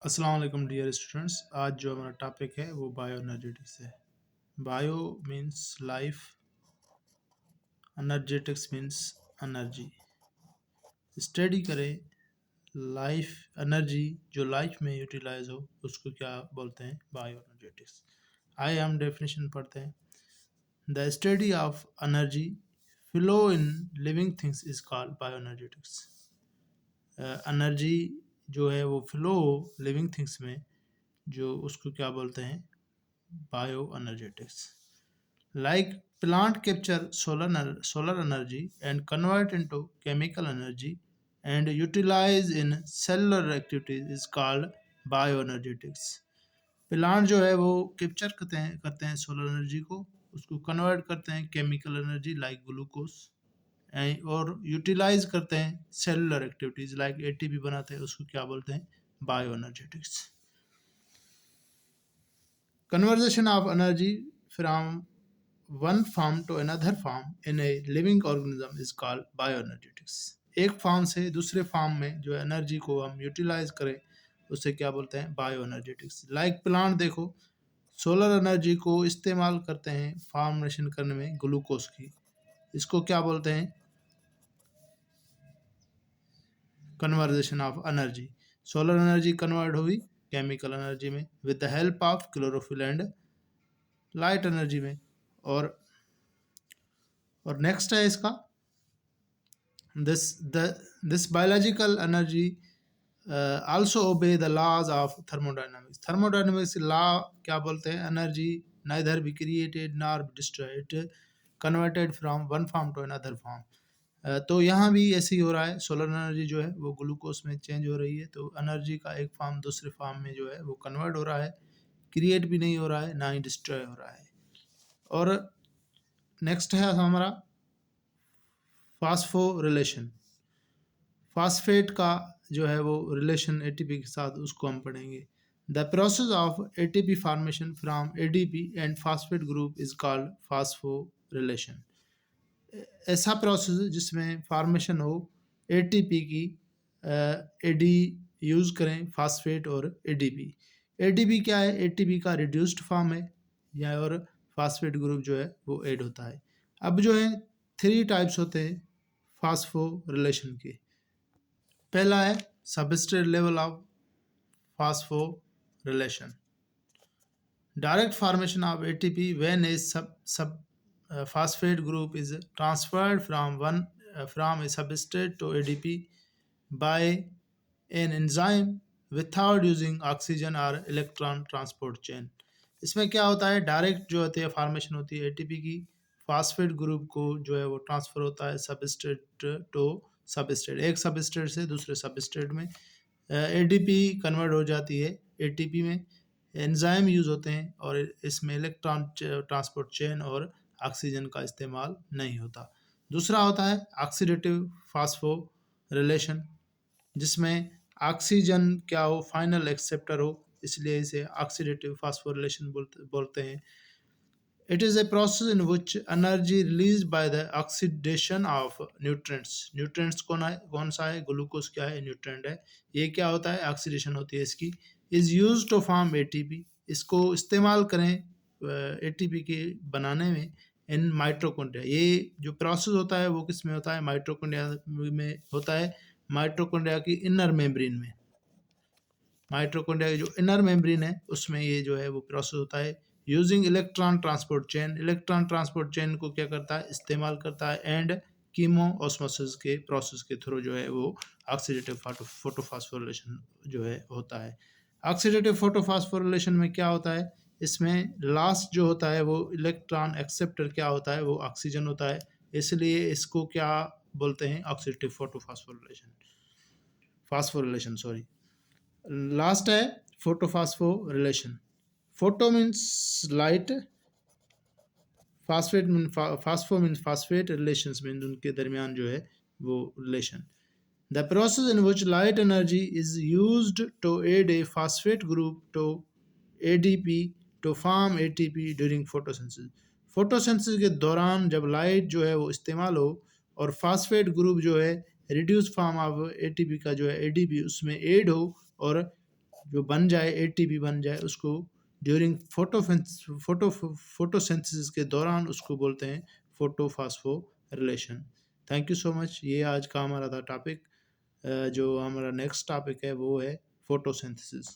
अस्सलाम वालेकुम dear students. आज जो हमारा टॉपिक है वो बायो एनर्जेटिक्स है। Bio means life, energetics means energy. Study करें लाइफ एनर्जी जो लाइफ में यूटिलाइज हो उसको क्या बोलते हैं, बायो एनर्जेटिक्स। आइए हम डेफिनेशन पढ़ते हैं। The study of energy flow in living things is called bio energetics. Energy जो है वो फ्लो लिविंग थिंग्स में, जो उसको क्या बोलते हैं, bio energetics. Like plant capture solar energy and convert into chemical energy and utilize in cellular activities is called bioenergetics. Plant जो है वो कैप्चर करते हैं सोलर एनर्जी को, उसको कन्वर्ट करते हैं केमिकल एनर्जी लाइक ग्लूकोज, और यूटिलाइज करते हैं सेलुलर एक्टिविटीज लाइक एटीपी बनाते हैं, उसको क्या बोलते हैं, bioenergetics. Conversion of energy from one form to another form in a living organism is called bioenergetics. एक फार्म से दूसरे फार्म में जो एनर्जी को हम यूटिलाइज करें उसे क्या बोलते हैं, बायो एनर्जेटिक्स। लाइक प्लांट देखो, सोलर एनर्जी को इस्तेमाल करते हैं फार्मेशन करने में ग्लूकोज की, इसको क्या बोलते हैं, conversation of energy. Solar energy convert हुई केमिकल एनर्जी में with the help of chlorophyll and light energy में। और नेक्स्ट है इसका, this biological energy also obey the laws of thermodynamics. Thermodynamics law क्या बोलते हैं, energy neither be created nor be destroyed, converted from one form to another form. तो यहाँ भी ऐसे ही हो रहा है, सोलर एनर्जी जो है वो ग्लूकोज में चेंज हो रही है, तो एनर्जी का एक फॉर्म दूसरे फॉर्म में जो है वो कन्वर्ट हो रहा है, क्रिएट भी नहीं हो रहा है, ना ही डिस्ट्रॉय हो रहा है। और नेक्स्ट है हमारा फास्फोरिलेशन। फास्फेट का जो है वो रिलेशन एटीपी के साथ, उसको हम पढ़ेंगे। The process of ATP formation from ADP and phosphate group is called phosphorylation. ऐसा प्रोसेस जिसमें फॉर्मेशन हो एटीपी की, एडी यूज़ करें फास्फेट और एडीपी। एडीपी क्या है, एटीपी का रिड्यूस्ड फॉर्म है, या और फास्फेट ग्रुप जो है वो ऐड होता है। अब जो है 3 टाइप्स होते हैं फास्फोरिलेशन के। पहला है substrate level of phosphorylation, direct formation of ATP when ए सब phosphate group is transferred from a substrate to ADP by an enzyme without using oxygen or electron transport chain। इसमें क्या होता है, डायरेक्ट जो होती है फॉर्मेशन होती है एटीपी की, फास्फेट ग्रुप को जो है वो ट्रांसफर होता है सबस्ट्रेट टू सबस्ट्रेट, एक सबस्ट्रेट से दूसरे सबस्ट्रेट में, एडीपी कन्वर्ट हो जाती है एटीपी में, एंजाइम यूज़ होते हैं और इसमें इलेक्ट्रॉन ट्रांसपोर्ट चेन और ऑक्सीजन का इस्तेमाल नहीं होता। दूसरा होता है ऑक्सीडेटिव फास्फोरिलेशन, जिसमें ऑक्सीजन क्या हो, फाइनल एक्सेप्टर हो, इसलिए इसे ऑक्सीडेटिव फास्फोरिलेशन बोलते हैं। It is a process in which energy release by the oxidation of nutrients. Nutrients कौन सा है, ग्लूकोज क्या है, न्यूट्रिएंट है। ये क्या होता है, ऑक्सीडेशन होती है इसकी। Is use to form ATP, इसको इस्तेमाल करें एटीपी के बनाने में इन माइट्रोकॉन्ड्रिया। ये जो प्रोसेस होता है वो किस में होता है, माइट्रोकॉन्ड्रिया में होता है, माइट्रोकॉन्ड्रिया की इनर मेम्ब्रेन में। माइट्रोकॉन्ड्रिया की जो इनर मेम्ब्रेन है उसमें ये जो है वो प्रोसेस होता है using electron transport chain. Electron transport chain को क्या करता है, इस्तेमाल करता है, एंड कीमो ऑस्मोसिस के प्रोसेस के थ्रू जो है वो ऑक्सीडेटिव फोटोफॉस्फोरिलेशन जो है होता है। ऑक्सीडेटिव फोटोफॉस्फोरिलेशन में क्या होता है, इसमें लास्ट जो होता है वो इलेक्ट्रॉन एक्सेप्टर क्या होता है, वो ऑक्सीजन होता है, इसलिए इसको क्या बोलते हैं, ऑक्सीडेटिव फास्फोरिलेशन सॉरी। लास्ट है photophosphorylation. Photo means light, phospho means phosphate, relations means उनके दरमियान जो है वो relation. The process in which light energy is used to add a phosphate group to ADP to form ATP during photosynthesis. Photosynthesis के दौरान जब light जो है वो इस्तेमाल हो और फास्फेट ग्रुप जो है रिड्यूस फॉर्म ऑफ एटीपी का जो है एडीपी उसमें ऐड हो और जो बन जाए, एटीपी बन जाए, उसको ड्यूरिंग फोटोसिंथेसिस के दौरान उसको बोलते हैं photophosphorylation. Thank you so much. ये आज का हमारा था टॉपिक। जो हमारा नेक्स्ट टॉपिक है वो है फोटोसिंथेसिस।